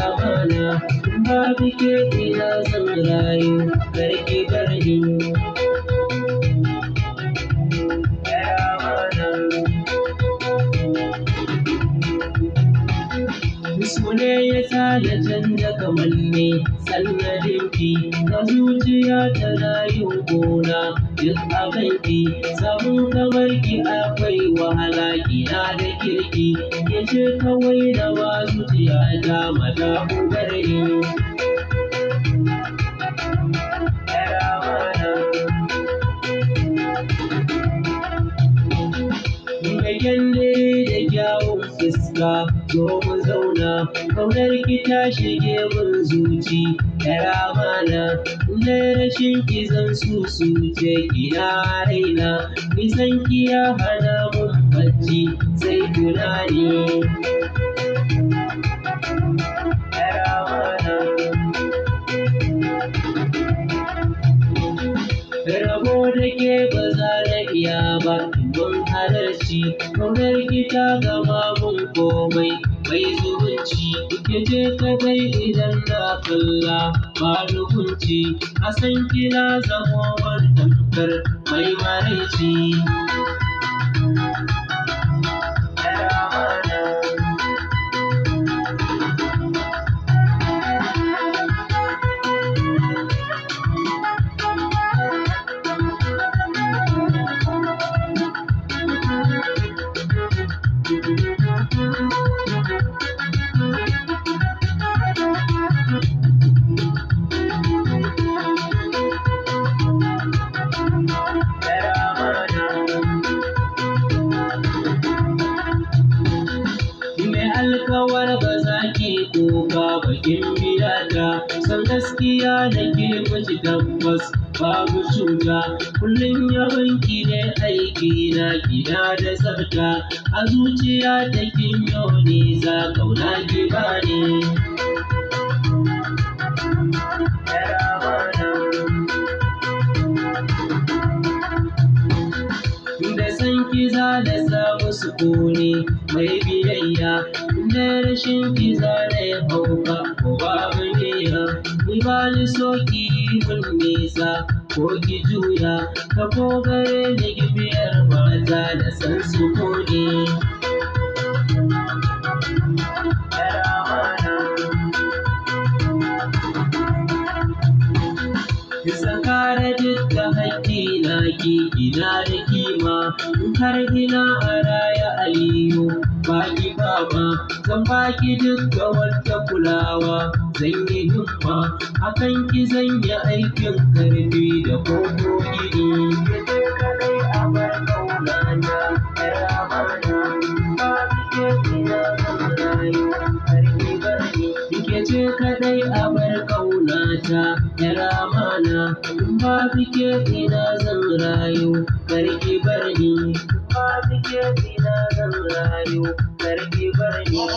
amana, babu ke ina zan rayu, karki bar ni. Su ne ya sa da canja kamanni sannadinki, na zuciya tana yin gona duk a kanki, samun kamar ki akwai wahala, kina da kirki, ke ce kawai da ba zuciya ta mata ku bar ni. Gyalle da kyawun fuska zo mu zauna, ƙaunar ki ta shige mun zuci, ‘yar amana, na rashin ki zan susuce kina raina, nisan ki ya hana mun bacci sai tunani. Rabo da ke ba za na iya ba, don halarci, ƙaunar ki ta gama mun komai mai zumunci, ke ce kadai idan na kalla ba hukunci, a san kina zamo tamkar mai maraici. Alkawar ba za ki kuka bakin biyata, san gaskiya da ke mace tabbas babu cuta, kullum yawanki ne aiki na gida da tsafta, a zuciya ta kin yau nisa kauna ki bani. Da san ki za da samu sukuni mai biyayya, da rashin ki za da ya hauka ko babu niyya, ni ba ni so ki mun nisa ko ki juya, ka kogare ni gibiyar mata da san sukuni. Sakara dukka haƙƙi na ki ina da kima, har ina a raya aliyu baki baba, zan baki dukka wata kulawa, zan yi himma akan ki zan yi aikin karfi da koko gini. Ke ce kadai a bar ƙaunata, ‘yar amana, babu ke ina zan rayu, karki bar ni. Babu ke ina zan rayu, karki bar ni.